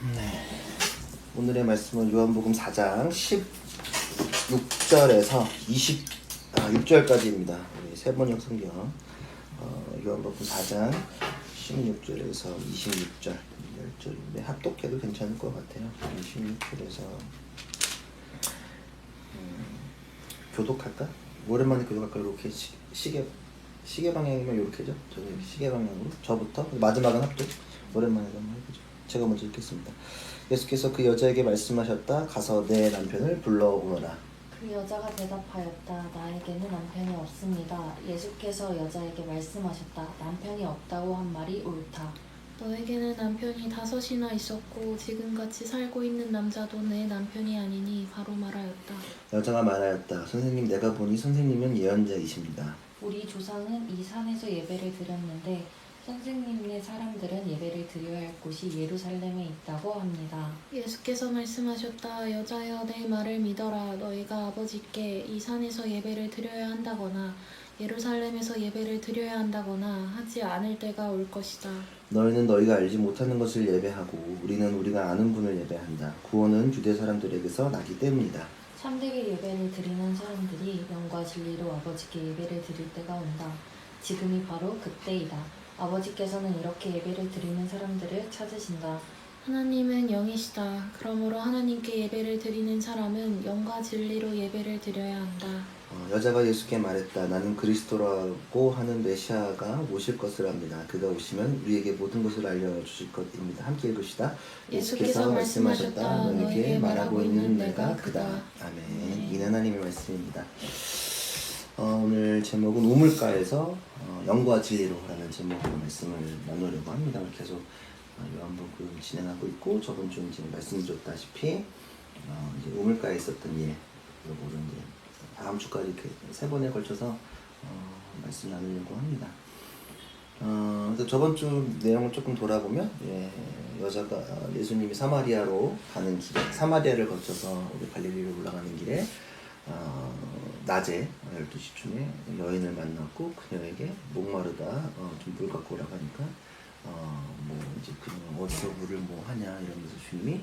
네. 오늘의 말씀은 요한복음 4장 16절에서 26절까지입니다. 우리 세번역 성경 요한복음 4장 16절에서 26절 10절인데 합독해도 괜찮을 것 같아요. 26절에서 교독할까? 오랜만에 교독할까? 이렇게 시계 방향이면 이렇게죠. 저는 시계 방향으로 저부터 마지막은 합독. 오랜만에 한번 해보죠. 제가 먼저 읽겠습니다. 예수께서 그 여자에게 말씀하셨다. 가서 내 남편을 불러오너라. 그 여자가 대답하였다. 나에게는 남편이 없습니다. 예수께서 여자에게 말씀하셨다. 남편이 없다고 한 말이 옳다. 너에게는 남편이 5이나 있었고 지금 같이 살고 있는 남자도 내 남편이 아니니 바로 말하였다. 여자가 말하였다. 선생님, 내가 보니 선생님은 예언자이십니다. 우리 조상은 이 산에서 예배를 드렸는데 선생님네 사람들은 예배를 드려야 할 곳이 예루살렘에 있다고 합니다. 예수께서 말씀하셨다. 여자여, 내 말을 믿어라. 너희가 아버지께 이 산에서 예배를 드려야 한다거나 예루살렘에서 예배를 드려야 한다거나 하지 않을 때가 올 것이다. 너희는 너희가 알지 못하는 것을 예배하고 우리는 우리가 아는 분을 예배한다. 구원은 유대 사람들에게서 나기 때문이다. 참되게 예배를 드리는 사람들이 영과 진리로 아버지께 예배를 드릴 때가 온다. 지금이 바로 그때이다. 아버지께서는 이렇게 예배를 드리는 사람들을 찾으신다. 하나님은 영이시다. 그러므로 하나님께 예배를 드리는 사람은 영과 진리로 예배를 드려야 한다. 여자가 예수께 말했다. 나는 그리스도라고 하는 메시아가 오실 것을 압니다. 그가 오시면 우리에게 모든 것을 알려주실 것입니다. 함께 읽읍시다. 예수께서 말씀하셨다. 너에게 말하고 있는 내가 그다. 아멘. 이 하나님의 말씀입니다. 오늘 제목은 우물가에서 영과 진리로 라는 제목으로 말씀을 나누려고 합니다. 계속 요한복음 진행하고 있고, 저번 주 이제 말씀드렸다시피 이제 우물가에 있었던 일, 요거를 이제 다음 주까지 이렇게 3번에 걸쳐서 말씀 나누려고 합니다. 그래서 저번 주 내용을 조금 돌아보면, 여자가 예수님이 사마리아로 가는 길에, 사마리아를 거쳐서 우리 갈릴리로 올라가는 길에 낮에 12시쯤에 여인을 만났고, 그녀에게 목마르다 좀 물 갖고 오라고 하니까 뭐 이제 그냥 어디서 물을 뭐 하냐 이러면서 주님이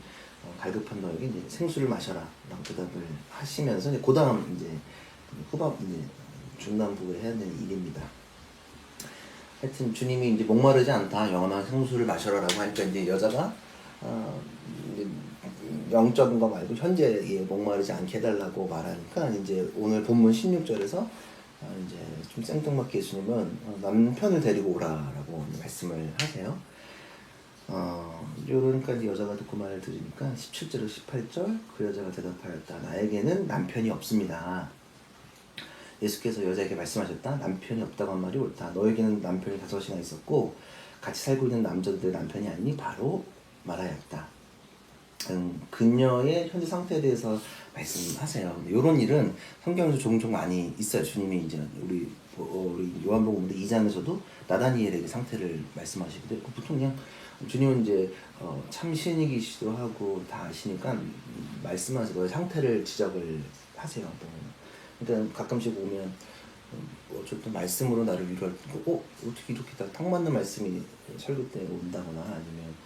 갈급한 너에게 이제 생수를 마셔라 라고 대답을 하시면서 이제 그 다음 이제 후반 이제 중반부에 해야 되는 일입니다. 하여튼 주님이 이제 목마르지 않다, 영원한 생수를 마셔라라고 하니까 이제 여자가 이제 영적인 거 말고 현재에 목마르지 않게 해달라고 말하니까, 이제 오늘 본문 16절에서 이제 좀 생뚱맞게 예수님은 남편을 데리고 오라라고 말씀을 하세요. 그러니까 이제 여자가 듣고 말을 들으니까 17절에서 18절, 그 여자가 대답하였다. 나에게는 남편이 없습니다. 예수께서 여자에게 말씀하셨다. 남편이 없다고 한 말이 옳다. 너에게는 남편이 5이나 있었고 같이 살고 있는 남자들의 남편이 아니니 바로 말하였다. 그녀의 현재 상태에 대해서 말씀하세요. 이런 일은 성경에서 종종 많이 있어요. 주님이 이제 우리 요한복음 2장에서도 나다니엘에게 상태를 말씀하시기도 했고, 보통 그냥 주님은 이제 참 신이기시도 하고 다 아시니까 말씀하세요. 너의 상태를 지적을 하세요. 그러니까 가끔씩 오면 어쨌든 말씀으로 나를 위로할 때, 어떻게 이렇게 딱 맞는 말씀이 설교 때 온다거나, 아니면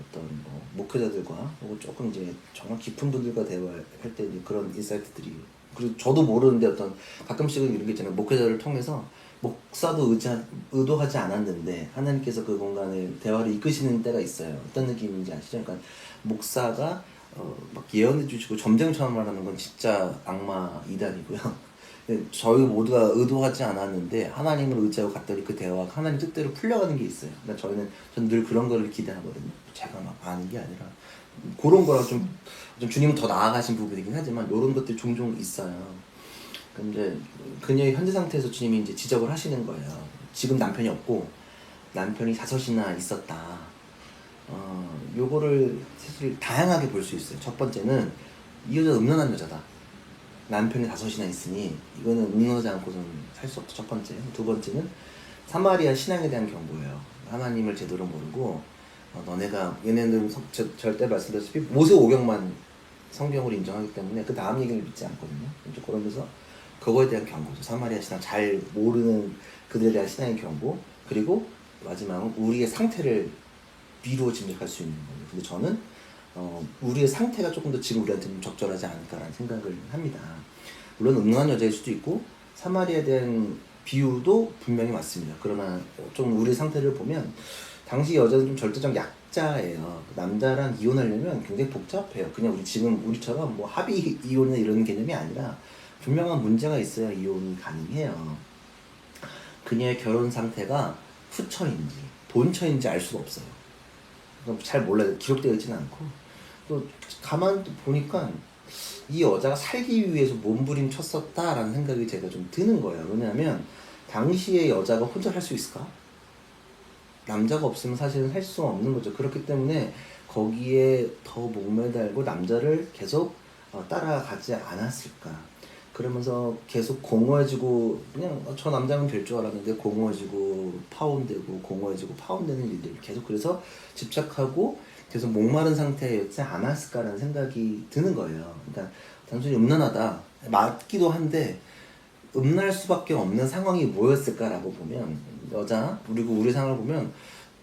어떤 목회자들과 혹은 조금 이제 정말 깊은 분들과 대화할 때 그런 인사이트들이, 그리고 저도 모르는데 어떤 가끔씩은 이런 게 있잖아요. 목회자를 통해서 목사도 의도하지 않았는데 하나님께서 그 공간에 대화를 이끄시는 때가 있어요. 어떤 느낌인지 아시죠? 그러니까 목사가 막 예언해 주시고 점쟁이처럼 말하는 건 진짜 악마 이단이고요. 저희 모두가 의도하지 않았는데 하나님을 의지하고 갔더니 그 대화가 하나님 뜻대로 풀려가는 게 있어요. 그러니까 저는 늘 그런 거를 기대하거든요. 제가 막 아는 게 아니라 그런 거랑 좀 주님은 더 나아가신 부분이긴 하지만 이런 것들이 종종 있어요. 근데 그녀의 현재 상태에서 주님이 이제 지적을 하시는 거예요. 지금 남편이 없고 남편이 5이나 있었다. 요거를 사실 다양하게 볼 수 있어요. 첫 번째는 이 여자 음란한 여자다. 남편이 5이나 있으니 이거는 음란하지 않고서는 살 수 없다. 첫 번째. 두 번째는 사마리아 신앙에 대한 경고예요. 하나님을 제대로 모르고 너네가, 얘네들은 절대 말씀드렸다시피 모세 오경만 성경으로 인정하기 때문에 그 다음 얘기를 믿지 않거든요. 그러면서 그거에 대한 경고죠. 사마리아 신앙 잘 모르는 그들에 대한 신앙의 경고, 그리고 마지막은 우리의 상태를 미루어 짐작할 수 있는 거예요. 근데 저는 우리의 상태가 조금 더 지금 우리한테 좀 적절하지 않을까라는 생각을 합니다. 물론 음란한 여자일 수도 있고 사마리아에 대한 비유도 분명히 맞습니다. 그러나 좀 우리 상태를 보면 당시 여자는 좀 절대적 약자예요. 남자랑 이혼하려면 굉장히 복잡해요. 그냥 우리처럼 뭐 합의 이혼이나 이런 개념이 아니라 분명한 문제가 있어야 이혼이 가능해요. 그녀의 결혼 상태가 후처인지 본처인지 알 수가 없어요. 잘 몰라요. 기록되어 있지는 않고. 또 가만 보니까 이 여자가 살기 위해서 몸부림쳤었다라는 생각이 제가 좀 드는 거예요. 왜냐하면 당시에 여자가 혼자 살 수 있을까? 남자가 없으면 사실은 살 수 없는 거죠. 그렇기 때문에 거기에 더 목매달고 남자를 계속 따라가지 않았을까? 그러면서 계속 공허해지고 그냥 저 남자면 될 줄 알았는데 공허해지고 파혼되고 공허해지고 파혼되는 일들 계속 그래서 집착하고 계속 목마른 상태였지 않았을까라는 생각이 드는 거예요. 그러니까 단순히 음란하다 맞기도 한데 음란할 수밖에 없는 상황이 뭐였을까라고 보면 여자 그리고 우리 상황을 보면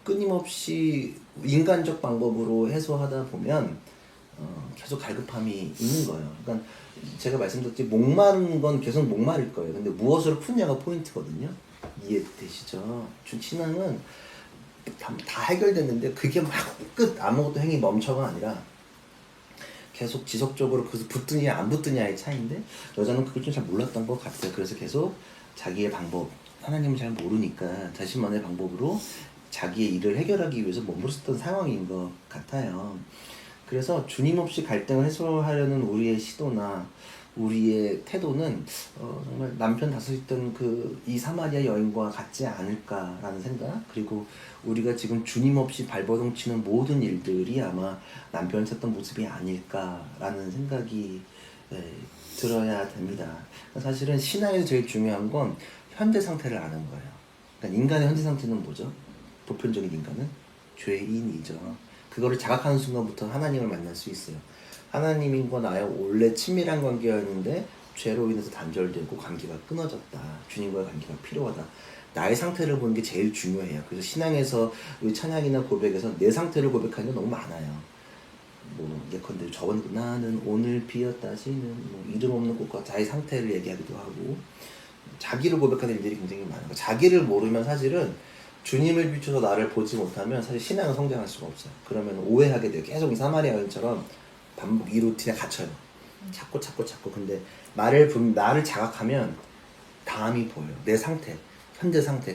끊임없이 인간적 방법으로 해소하다 보면 계속 갈급함이 있는 거예요. 그러니까 제가 말씀드렸지 목마른 건 계속 목마를 거예요. 근데 무엇으로 푸냐가 포인트거든요. 이해되시죠? 신앙은 다 해결됐는데 그게 막 끝 아무것도 행위 멈춰가 아니라 계속 지속적으로 그래서 붙느냐 안 붙느냐의 차이인데 여자는 그걸 좀 잘 몰랐던 것 같아요. 그래서 계속 자기의 방법 하나님을 잘 모르니까 자신만의 방법으로 자기의 일을 해결하기 위해서 머물렀던 상황인 것 같아요. 그래서 주님 없이 갈등을 해소하려는 우리의 시도나 우리의 태도는 정말 남편 다스렸던 이 사마리아 여인과 같지 않을까라는 생각 그리고 우리가 지금 주님 없이 발버둥 치는 모든 일들이 아마 남편이 쳤던 모습이 아닐까라는 생각이 들어야 됩니다. 사실은 신앙에서 제일 중요한 건 현재 상태를 아는 거예요. 그러니까 인간의 현재 상태는 뭐죠? 보편적인 인간은 죄인이죠. 그거를 자각하는 순간부터 하나님을 만날 수 있어요. 하나님과 나의 원래 친밀한 관계였는데 죄로 인해서 단절되고 관계가 끊어졌다. 주님과의 관계가 필요하다. 나의 상태를 보는 게 제일 중요해요. 그래서 신앙에서 우리 찬양이나 고백에서 내 상태를 고백하는 게 너무 많아요. 뭐 예컨대 저번 나는 오늘 비었다시는 뭐 이름 없는 꽃과 자기 상태를 얘기하기도 하고 자기를 고백하는 일들이 굉장히 많아요. 자기를 모르면 사실은 주님을 비춰서 나를 보지 못하면 사실 신앙은 성장할 수가 없어요. 그러면 오해하게 돼요. 계속 이 사마리아 여인처럼 반복 이 루틴에 갇혀요. 찾고 근데 나를 자각하면 다음이 보여요. 내 상태, 현재 상태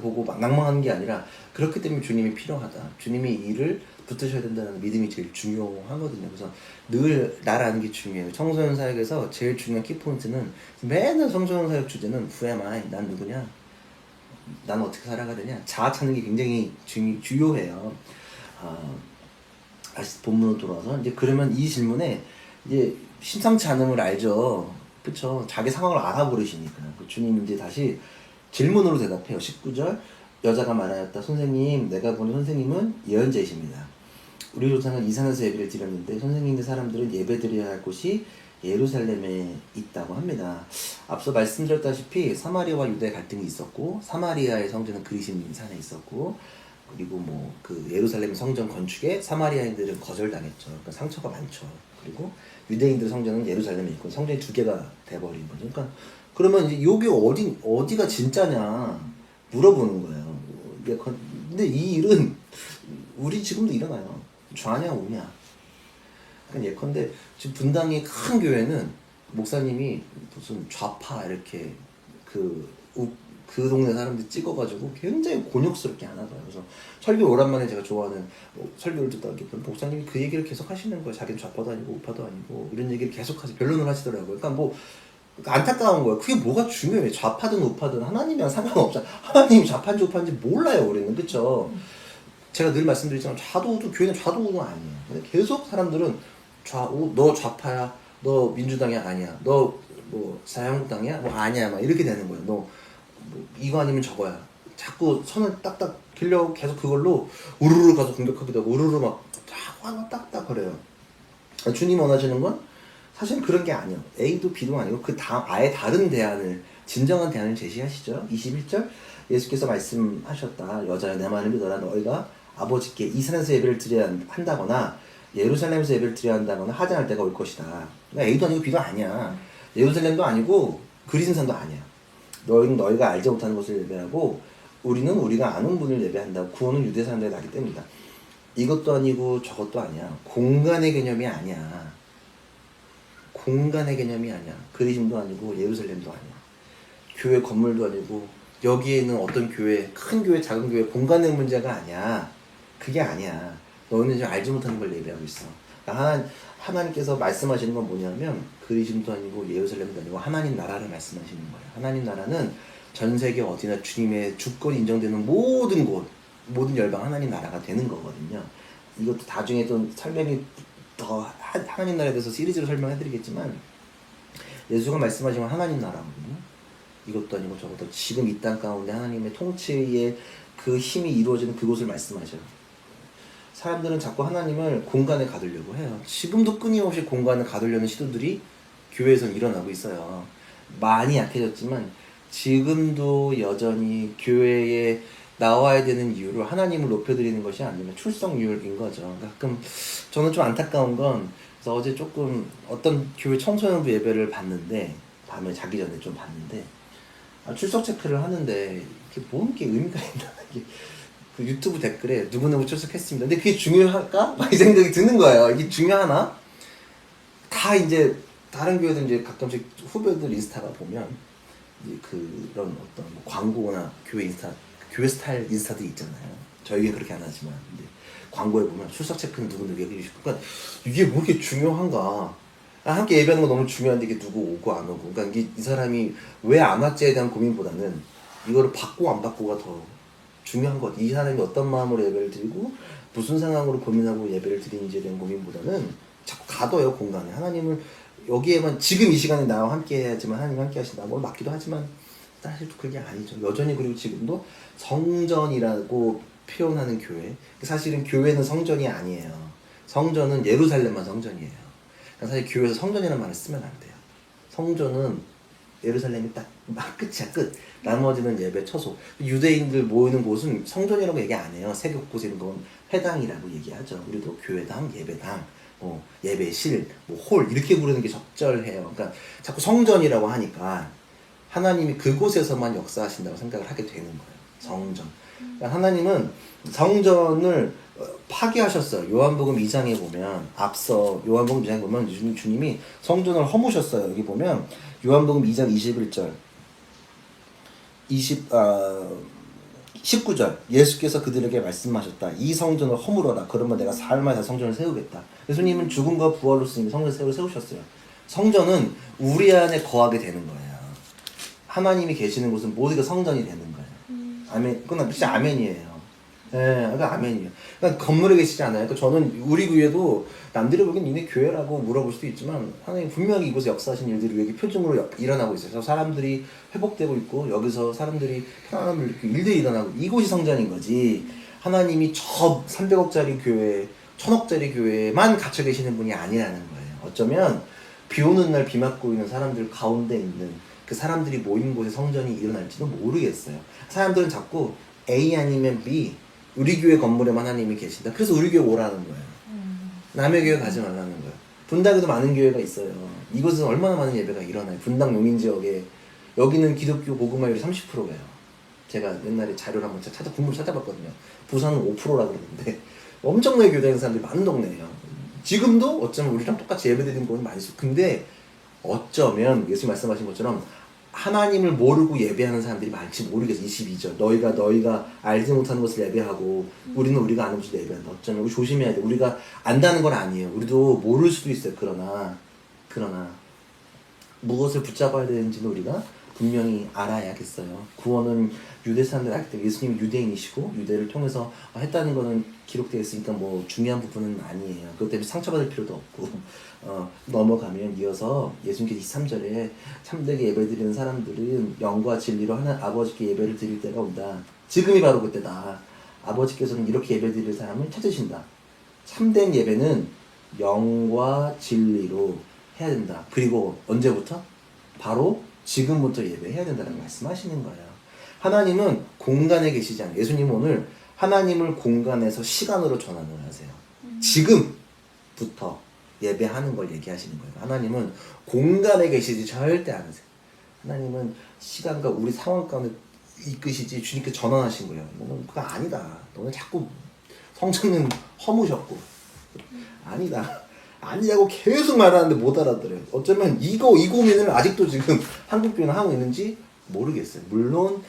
보고 막 낭망하는 게 아니라 그렇기 때문에 주님이 필요하다. 주님이 이 일을 붙으셔야 된다는 믿음이 제일 중요하거든요. 그래서 늘 나를 아는 게 중요해요. 청소년 사역에서 제일 중요한 키포인트는 맨날 청소년 사역 주제는 Who am I? 난 누구냐? 난 어떻게 살아가야 되냐? 자아 찾는 게 굉장히 주요해요. 다시 본문으로 돌아와서 이제 그러면 이 질문에 이제 심상치 않음을 알죠. 그쵸? 자기 상황을 알아버리시니까 주님 이제 다시 질문으로 대답해요. 19절 여자가 말하였다. 선생님, 내가 보는 선생님은 예언자이십니다. 우리 조상은 이 산에서 예배를 드렸는데 선생님의 사람들은 예배드려야 할 곳이 예루살렘에 있다고 합니다. 앞서 말씀드렸다시피 사마리아와 유다의 갈등이 있었고 사마리아의 성전은 그리심 산에 있었고 그리고 뭐 예루살렘 성전 건축에 사마리아인들은 거절당했죠. 그러니까 상처가 많죠. 그리고 유대인들 성전은 예루살렘에 있고 성전이 두 개가 돼버린 거죠. 그러니까 그러면 이제 요게 어디가 진짜냐 물어보는 거예요. 근데 이 일은 우리 지금도 일어나요. 좌냐 우냐. 그러니까 예컨대 지금 분당의 큰 교회는 목사님이 무슨 좌파 이렇게 그 동네 사람들 찍어가지고 굉장히 곤욕스럽게 하나 봐요. 그래서 설교 오랜만에 제가 좋아하는 설교를 듣다 보니까 목사님이 그 얘기를 계속 하시는 거예요. 자기는 좌파도 아니고 우파도 아니고 이런 얘기를 계속 변론을 하시더라고요. 그러니까 뭐 안타까운 거예요. 그게 뭐가 중요해요. 좌파든 우파든 하나님이랑 상관없잖아. 하나님이 좌파인지 우파인지 몰라요. 우리는 그렇죠. 제가 늘 말씀드리지만 교회는 좌도우도 아니에요. 근데 계속 사람들은 너 좌파야, 너 민주당이야 아니야, 너 뭐 자유한국당이야 뭐 아니야 막 이렇게 되는 거예요. 너 뭐 이거 아니면 저거야. 자꾸 선을 딱딱 길려고 계속 그걸로 우르르 가서 공격하기도 하고 우르르 막 자꾸 딱딱 그래요. 주님 원하시는 건 사실 그런 게 아니에요. A도 B도 아니고 아예 다른 대안을 진정한 대안을 제시하시죠. 21절 예수께서 말씀하셨다. 여자여 내 말을 믿어라. 너희가 아버지께 이 산에서 예배를 드려야 한다거나 예루살렘에서 예배를 드려야 한다거나 하지 않을 때가 올 것이다. 그러니까 A도 아니고 B도 아니야. 예루살렘도 아니고 그리심산도 아니야. 너희는 너희가 알지 못하는 것을 예배하고 우리는 우리가 아는 분을 예배한다고. 구원은 유대 사람들에 나기 때문이다. 이것도 아니고 저것도 아니야. 공간의 개념이 아니야. 공간의 개념이 아니야. 그리심도 아니고 예루살렘도 아니야. 교회 건물도 아니고 여기에 있는 어떤 교회, 큰 교회, 작은 교회, 공간의 문제가 아니야. 그게 아니야. 너희는 지금 알지 못하는 걸 예배하고 있어. 그러니까 하나님께서 말씀하시는 건 뭐냐면 그리심도 아니고 예루살렘도 아니고 하나님 나라를 말씀하시는 거예요. 하나님 나라는 전 세계 어디나 주님의 주권이 인정되는 모든 곳, 모든 열방 하나님 나라가 되는 거거든요. 이것도 나중에 또 설명이 더 하나님 나라에 대해서 시리즈로 설명해드리겠지만 예수가 말씀하신 건 하나님 나라거든요. 이것도 아니고 저것도 지금 이 땅 가운데 하나님의 통치의 그 힘이 이루어지는 그곳을 말씀하셔요. 사람들은 자꾸 하나님을 공간에 가두려고 해요. 지금도 끊임없이 공간을 가두려는 시도들이 교회에선 일어나고 있어요. 많이 약해졌지만 지금도 여전히 교회에 나와야 되는 이유로 하나님을 높여드리는 것이 아니면 출석률인 거죠. 가끔 저는 좀 안타까운 건 그래서 어제 조금 어떤 교회 청소년부 예배를 봤는데 밤에 자기 전에 좀 봤는데 출석 체크를 하는데 이게 뭔 게 의미가 있나 이게 그 유튜브 댓글에 누구누구 출석했습니다. 근데 그게 중요할까? 막 이 생각이 드는 거예요. 이게 중요하나? 다 이제 다른 교회들 이제 가끔씩 후배들 인스타가 보면 이제 그런 어떤 뭐 광고나 교회 인스타, 교회 스타일 인스타도 있잖아요. 저희는 그렇게 안 하지만 근데 광고에 보면 출석 체크는 누구누구 얘기해 주시고 그러니까 이게 뭐 이렇게 중요한가? 함께 예배하는 거 너무 중요한데 이게 누구 오고 안 오고 그러니까 이 사람이 왜 안 왔지에 대한 고민보다는 이거를 받고 안 받고가 더 중요한 것. 이 사람이 어떤 마음으로 예배를 드리고 무슨 상황으로 고민하고 예배를 드리는지에 대한 고민보다는 자꾸 가둬요 공간에. 하나님을 여기에만 지금 이 시간에 나와 함께 해야지만 하나님 함께 하신다. 뭘 맞기도 하지만 사실 그게 아니죠. 여전히 그리고 지금도 성전이라고 표현하는 교회. 사실은 교회는 성전이 아니에요. 성전은 예루살렘만 성전이에요. 사실 교회에서 성전이라는 말을 쓰면 안 돼요. 성전은 예루살렘이 딱 끝이야 끝. 나머지는 예배 처소. 유대인들 모이는 곳은 성전이라고 얘기 안 해요. 세계 곳곳에 있는 건 회당이라고 얘기하죠. 우리도 교회당, 예배당, 뭐 예배실, 뭐 홀 이렇게 부르는 게 적절해요. 그러니까 자꾸 성전이라고 하니까 하나님이 그곳에서만 역사하신다고 생각을 하게 되는 거예요. 성전. 그러니까 하나님은 성전을 파괴하셨어요. 요한복음 2장에 보면 앞서 요한복음 2장에 보면 주님이 성전을 허무셨어요. 여기 보면 요한복음 2장 21절 19절 예수께서 그들에게 말씀하셨다. 이 성전을 허물어라. 그러면 내가 사흘 만에 성전을 세우겠다. 예수님은 죽음과 부활로서 이미 성전을 세우셨어요. 성전은 우리 안에 거하게 되는 거예요. 하나님이 계시는 곳은 모두가 성전이 되는 거예요. 아멘. 그건 진짜 아멘이에요. 예, 그러니까 아멘이에요. 그러니까 건물에 계시지 않아요. 그러니까 저는 우리 교회도 남들이 보기엔 니네 교회라고 물어볼 수도 있지만 하나님 분명히 이곳에 역사하신 일들이 여기 표징으로 일어나고 있어요. 그래서 사람들이 회복되고 있고 여기서 사람들이 편안함을 느끼고 일들이 일어나고 이곳이 성전인 거지. 하나님이 저 300억짜리 교회, 1000억짜리 교회만 갇혀 계시는 분이 아니라는 거예요. 어쩌면 비 오는 날 비 맞고 있는 사람들 가운데 있는 그 사람들이 모인 곳에 성전이 일어날지도 모르겠어요. 사람들은 자꾸 A 아니면 B 우리 교회 건물에만 하나님이 계신다. 그래서 우리 교회 오라는 거예요. 남의 교회 가지 말라는 거예요. 분당에도 많은 교회가 있어요. 이곳은 얼마나 많은 예배가 일어나요. 분당 용인지역에 여기는 기독교 복음화율이 30%예요. 제가 옛날에 자료를 한번 공부를 찾아봤거든요. 부산은 5%라 그러는데 엄청나게 교회다니는 사람들이 많은 동네예요. 지금도 어쩌면 우리랑 똑같이 예배드리는 곳은 많이 있어. 근데 어쩌면 예수 말씀하신 것처럼 하나님을 모르고 예배하는 사람들이 많지 모르겠어. 22절 너희가 알지 못하는 것을 예배하고 우리는 우리가 아는 것을 예배한다. 어쩌면 우리 조심해야 돼. 우리가 안다는 건 아니에요. 우리도 모를 수도 있어요. 그러나 무엇을 붙잡아야 되는지는 우리가 분명히 알아야겠어요. 구원은 유대 사람들 알기 때문에 예수님이 유대인이시고 유대를 통해서 했다는 거는 기록되어 있으니까 뭐 중요한 부분은 아니에요. 그것 때문에 상처받을 필요도 없고 넘어가면 이어서 예수님께서 23절에 참되게 예배드리는 사람들은 영과 진리로 하나님 아버지께 예배를 드릴 때가 온다. 지금이 바로 그때다. 아버지께서는 이렇게 예배드릴 사람을 찾으신다. 참된 예배는 영과 진리로 해야 된다. 그리고 언제부터? 바로 지금부터 예배해야 된다는 말씀하시는 거예요. 하나님은 공간에 계시지 않아요. 예수님은 오늘 하나님을 공간에서 시간으로 전환을 하세요. 지금 집부터 예배하는 걸 얘기하시는 거예요. 하나님은 공간에 계시지 절대 않으세요. 하나님은 시간과 우리 상황 가운데 이끄시지 주님께 전환하신 거예요. 너는 그거 아니다. 너는 자꾸 성전은 허무셨고 아니다. 아니라고 계속 말하는데 못 알아들어요. 어쩌면 이 고민을 아직도 지금 한국 교회는 하고 있는지 모르겠어요. 물론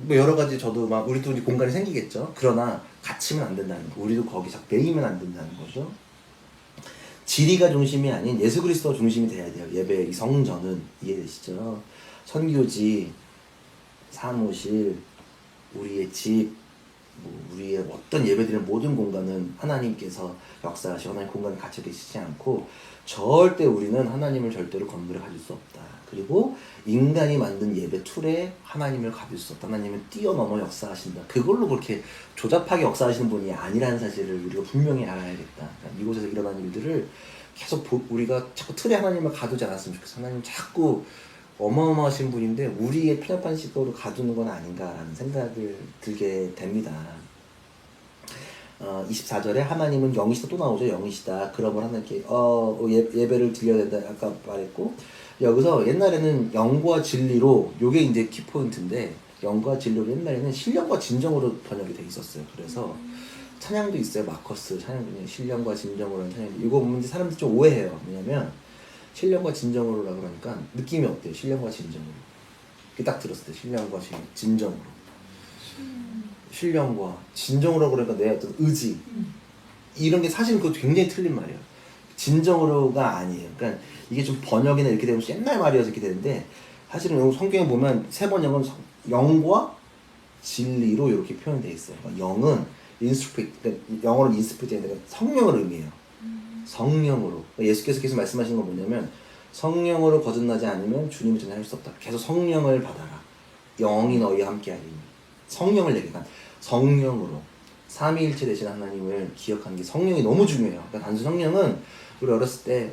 뭐 여러 가지 저도 막 우리도 이제 공간이 생기겠죠. 그러나 갇히면 안 된다는 거. 우리도 거기 자꾸 매이면 안 된다는 거죠. 지리가 중심이 아닌 예수 그리스도가 중심이 돼야 돼요. 예배 이 성전은 이해되시죠? 선교지, 사무실, 우리의 집, 우리의 어떤 예배드리는 모든 공간은 하나님께서 역사하시고 하나님 공간에 갇혀 계시지 않고 절대 우리는 하나님을 절대로 건물에 가질 수 없다. 그리고 인간이 만든 예배 툴에 하나님을 가질 수 없다. 하나님은 뛰어넘어 역사하신다. 그걸로 그렇게 조잡하게 역사하시는 분이 아니라는 사실을 우리가 분명히 알아야겠다. 그러니까 이곳에서 일어나는 일들을 계속 우리가 자꾸 틀에 하나님을 가두지 않았으면 좋겠어. 하나님 자꾸 어마어마하신 분인데 우리의 편협한 시도로 가두는 건 아닌가라는 생각을 들게 됩니다. 24절에 하나님은 영이시다 또 나오죠. 영이시다. 그러면 하나님께 예배를 드려야 된다 아까 말했고 여기서 옛날에는 영과 진리로 요게 이제 키포인트인데 영과 진리로 옛날에는 신령과 진정으로 번역이 돼 있었어요. 그래서 찬양도 있어요. 마커스 찬양 중에 신령과 진정으로 하는 찬양. 이거 보면 이제 사람들이 좀 오해해요. 왜냐면 신령과 진정으로라고 그러니까 느낌이 어때요? 신령과 진정으로. 이렇게 딱 들었을 때 신령과 진정으로. 신령과 진정으로 그러니까 내 어떤 의지 이런 게 사실 그것도 굉장히 틀린 말이에요. 진정으로가 아니에요. 그러니까 이게 좀 번역이나 이렇게 되면 옛날 말이어서 이렇게 되는데 사실은 성경에 보면 세 번역은 영과 진리로 이렇게 표현되어 있어요. 그러니까 영은 그러니까 영어로는 인스피리트인데 성령을 의미해요. 성령으로. 예수께서 계속 말씀하신 건 뭐냐면 성령으로 거듭나지 않으면 주님을 전할 수 없다. 계속 성령을 받아라. 영이 너희와 함께하리니. 성령을 얘기한 성령으로 삼위일체 되신 하나님을 기억하는 게 성령이 너무 중요해요. 그러니까 단순 성령은 우리 어렸을 때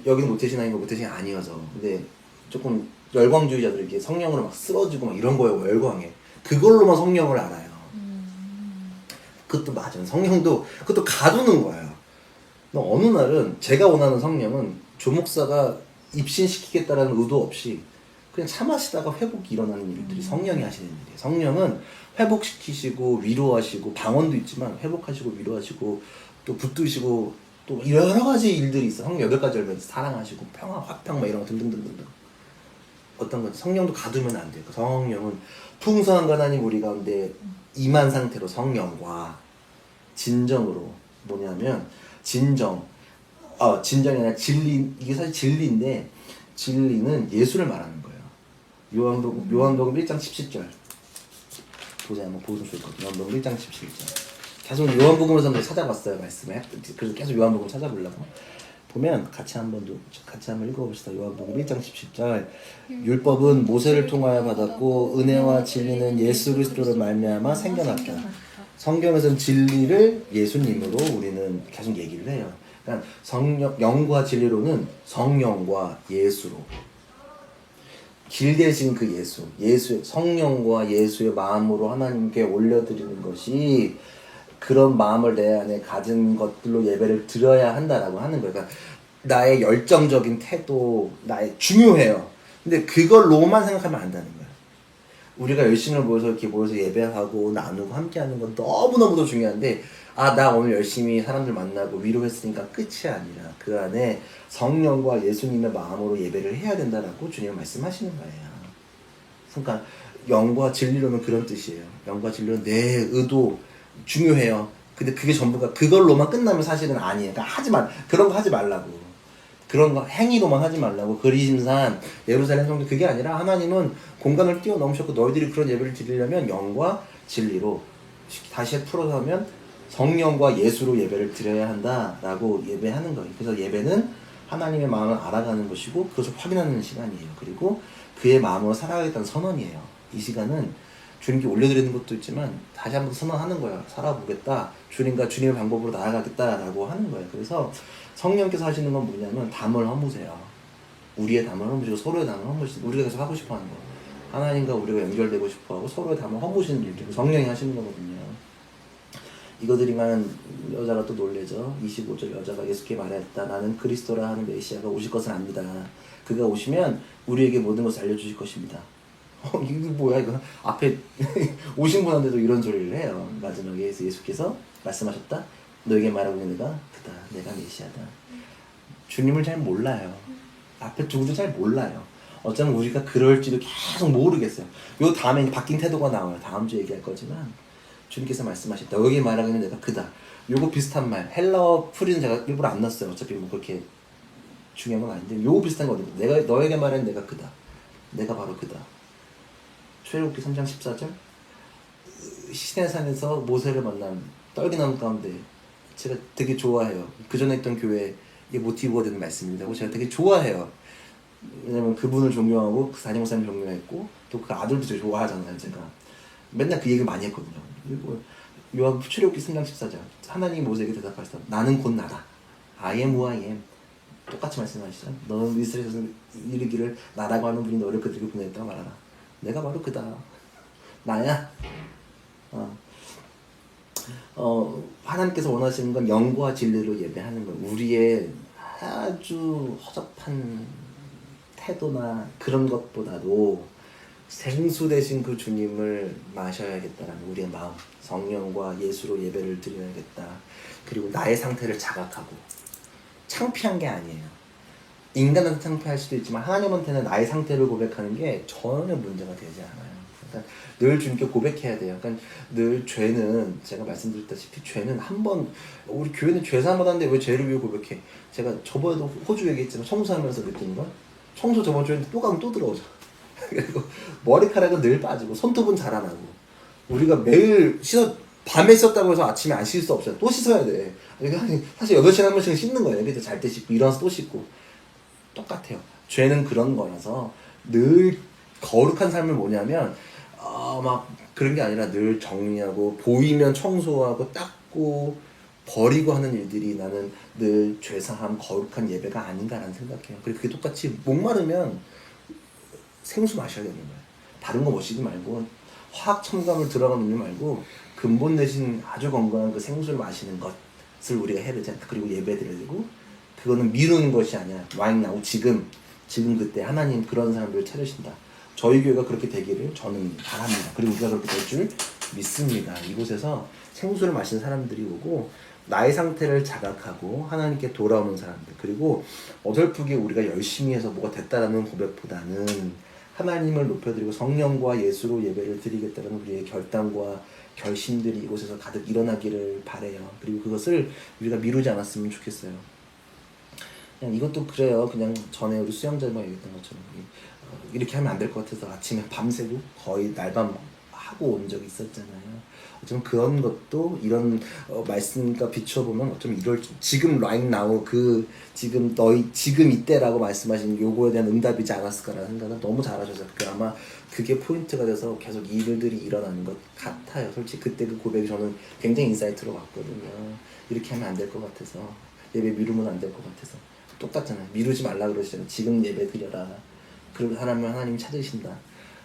여기는 모태신앙이고 모태신앙이 아니어서 근데 조금 열광주의자들이 이렇게 성령으로 막 쓰러지고 막 이런 거예요. 열광에 그걸로만 성령을 알아요. 그것도 맞아요. 성령도 그것도 가두는 거예요. 어느 날은 제가 원하는 성령은 조목사가 입신시키겠다라는 의도 없이 그냥 참아시다가 회복이 일어나는 일들이 성령이 하시는 일이에요. 성령은 회복시키시고 위로하시고 방언도 있지만 회복하시고 위로하시고 또 붙드시고 또 여러 가지 일들이 있어요. 성령 8가지 열매 사랑하시고 평화, 화평 막 이런 거 등등등등. 어떤 건 성령도 가두면 안 돼요. 성령은 풍성한 하나님 우리 가운데 임한 상태로 성령과 진정으로 뭐냐면 진정이 아니라 진리 이게 사실 진리인데 진리는 예수를 말하는 거예요. 요한복음 1장 17절 보자 한번 보여주면 좋을 것 같아요. 요한복음 1장 17절 계속 요한복음에서 찾아봤어요 말씀을. 그래서 계속 요한복음 찾아보려고 보면 같이 한번 읽어봅시다. 요한복음 1장 17절 율법은 모세를 통하여 받았고 은혜와 진리는 예수 그리스도를 말미암아 생겨났다. 성경에서는 진리를 예수님으로 우리는 계속 얘기를 해요. 그러니까 영과 진리로는 성령과 예수로 길대신 그 예수의 성령과 예수의 마음으로 하나님께 올려드리는 것이 그런 마음을 내 안에 가진 것들로 예배를 드려야 한다라고 하는 거예요. 그러니까 나의 열정적인 태도, 중요해요. 근데 그걸로만 생각하면 안 된다는 거예요. 우리가 열심히 이렇게 모여서 예배하고 나누고 함께하는 건 너무너무도 중요한데 나 오늘 열심히 사람들 만나고 위로했으니까 끝이 아니라 그 안에 성령과 예수님의 마음으로 예배를 해야 된다라고 주님은 말씀하시는 거예요. 그러니까 영과 진리로는 그런 뜻이에요. 영과 진리로는 내 의도 중요해요. 근데 그게 전부가 그걸로만 끝나면 사실은 아니에요. 그러니까 그런 거 하지 말라고. 그런 거 행위로만 하지 말라고. 그리심산 예루살렘 성전 그게 아니라 하나님은 공간을 뛰어넘으셨고 너희들이 그런 예배를 드리려면 영과 진리로 다시 풀어서 하면 성령과 예수로 예배를 드려야 한다라고 예배하는 거예요. 그래서 예배는 하나님의 마음을 알아가는 것이고 그것을 확인하는 시간이에요. 그리고 그의 마음으로 살아가겠다는 선언이에요. 이 시간은 주님께 올려드리는 것도 있지만 다시 한번 선언하는 거예요. 살아보겠다. 주님과 주님의 방법으로 나아가겠다라고 하는 거예요. 그래서 성령께서 하시는 건 뭐냐면 담을 허무세요. 우리의 담을 허무시고 서로의 담을 허무시고 우리가 계속 하고 싶어 하는 거. 하나님과 우리가 연결되고 싶어 하고 서로의 담을 허무시는 일들 성령이 하시는 거거든요. 이거 드리면 여자가 또 놀래죠. 25절 여자가 예수께 말하였다. 나는 그리스도라 하는 메시아가 오실 것을 압니다. 그가 오시면 우리에게 모든 것을 알려주실 것입니다. 이거 뭐야 이거. 앞에 오신 분한테도 이런 소리를 해요. 마지막에 예수께서 말씀하셨다. 너에게 말하고 있는 내가 그다. 내가 메시아다. 주님을 잘 몰라요. 앞에 누구도 잘 몰라요. 어쩌면 우리가 그럴지도 계속 모르겠어요. 요 다음에 바뀐 태도가 나와요. 다음 주에 얘기할 거지만 주님께서 말씀하셨다. 너에게 말하고 있는 내가 그다. 요거 비슷한 말. 헬라어 풀이는 제가 일부러 안 넣었어요. 어차피 뭐 그렇게 중요한 건 아닌데 요거 비슷한 거거든요. 내가 너에게 말하는 내가 그다. 내가 바로 그다. 출애굽기 3장 14절 시내산에서 모세를 만난 떨기나무 가운데 제가 되게 좋아해요. 그 전에 했던 교회의 모티브가 되는 말씀입니다. 제가 되게 좋아해요. 왜냐면 그분을 존경하고 그 담임 목사님 존경했고 또 그 아들도 되게 좋아하잖아요. 제가 맨날 그 얘기를 많이 했거든요. 그리고 요한 출애굽기 3장 14절 하나님이 모세에게 대답하시다. 나는 곧 나다. I am who I am. 똑같이 말씀하시죠. 너는 이스라엘에서 이르기를 나라고 하는 분이 너를 그들에게 보냈다고 말하라. 내가 바로 그다. 나야. 하나님께서 원하시는 건 영과 진리로 예배하는 것. 우리의 아주 허접한 태도나 그런 것보다도 생수 대신 그 주님을 마셔야겠다라는 우리의 마음, 성령과 예수로 예배를 드려야겠다. 그리고 나의 상태를 자각하고 창피한 게 아니에요. 인간한테 창피할 수도 있지만 하나님한테는 나의 상태를 고백하는 게 전혀 문제가 되지 않아요. 그러니까 늘 주님께 고백해야 돼요. 그러니까 늘 죄는 제가 말씀드렸다시피 죄는 한번 우리 교회는 죄 사함받았는데 왜 죄를 위해 고백해? 제가 저번에도 호주 얘기했지만 청소하면서 느끼는 건 청소 저번 주에 또 가면 또 들어오죠. 그리고 머리카락은 늘 빠지고 손톱은 자라나고 우리가 매일 밤에 씻었다고 해서 아침에 안 씻을 수 없어요. 또 씻어야 돼. 그러니까 사실 8시간에 한 번씩 씻는 거예요. 그래서 잘 때 씻고 일어나서 또 씻고 똑같아요. 죄는 그런 거라서 늘 거룩한 삶은 뭐냐면 막 그런 게 아니라 늘 정리하고 보이면 청소하고 닦고 버리고 하는 일들이 나는 늘 죄사함 거룩한 예배가 아닌가라는 생각해요. 그리고 그게 똑같이 목마르면 생수 마셔야 되는 거예요. 다른 거 마시지 말고 화학 첨가물 들어간 음료 말고 근본 대신 아주 건강한 그 생수를 마시는 것을 우리가 해야 되지 않다. 그리고 예배 드리고 그거는 미루는 것이 아니야. right now 지금 그때 하나님 그런 사람들을 찾으신다. 저희 교회가 그렇게 되기를 저는 바랍니다. 그리고 우리가 그렇게 될 줄 믿습니다. 이곳에서 생수를 마시는 사람들이 오고 나의 상태를 자각하고 하나님께 돌아오는 사람들, 그리고 어설프게 우리가 열심히 해서 뭐가 됐다라는 고백보다는 하나님을 높여드리고 성령과 예수로 예배를 드리겠다는 우리의 결단과 결심들이 이곳에서 가득 일어나기를 바라요. 그리고 그것을 우리가 미루지 않았으면 좋겠어요. 그냥 이것도 그래요. 그냥 전에 우리 수영자만 얘기했던 것처럼 이렇게 하면 안 될 것 같아서 아침에 밤새고 거의 날밤 하고 온 적이 있었잖아요. 어쩌면 그런 것도 이런 말씀과 비춰보면 어쩌면 이럴 지금 right now 그 지금 지금 이때라고 말씀하신 요거에 대한 응답이지 않았을까라는 생각은 너무 잘하셔서 아마 그게 포인트가 돼서 계속 이 일들이 일어나는 것 같아요. 솔직히 그때 그 고백이 저는 굉장히 인사이트로 왔거든요. 이렇게 하면 안 될 것 같아서 예배 미루면 안 될 것 같아서 똑같잖아요. 미루지 말라 그러시잖아요. 지금 예배 드려라. 그런 사람을 하나님이 찾으신다.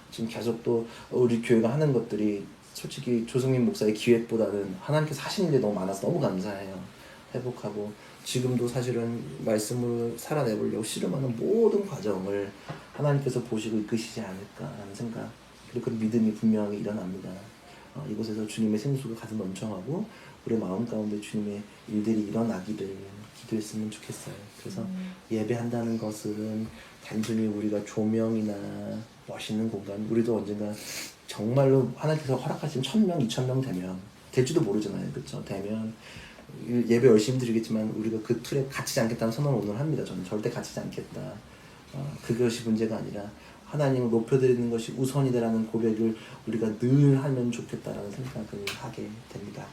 지금 계속 또 우리 교회가 하는 것들이 솔직히 조승민 목사의 기획보다는 하나님께서 하시는 게 너무 많아서 너무 감사해요. 회복하고 지금도 사실은 말씀을 살아내보려고 씨름하는 모든 과정을 하나님께서 보시고 이끄시지 않을까라는 생각, 그리고 그 믿음이 분명하게 일어납니다. 이곳에서 주님의 생수가 가득 넘쳐가고 우리 마음 가운데 주님의 일들이 일어나기를 기도했으면 좋겠어요. 그래서 예배한다는 것은 단순히 우리가 조명이나 멋있는 공간, 우리도 언젠가 정말로 하나님께서 허락하신 1000명, 2000명 되면 될지도 모르잖아요. 그렇죠? 되면 예배 열심히 드리겠지만 우리가 그 틀에 갇히지 않겠다는 선언을 오늘 합니다. 저는 절대 갇히지 않겠다. 그것이 문제가 아니라 하나님을 높여드리는 것이 우선이다라는 고백을 우리가 늘 하면 좋겠다라는 생각을 하게 됩니다.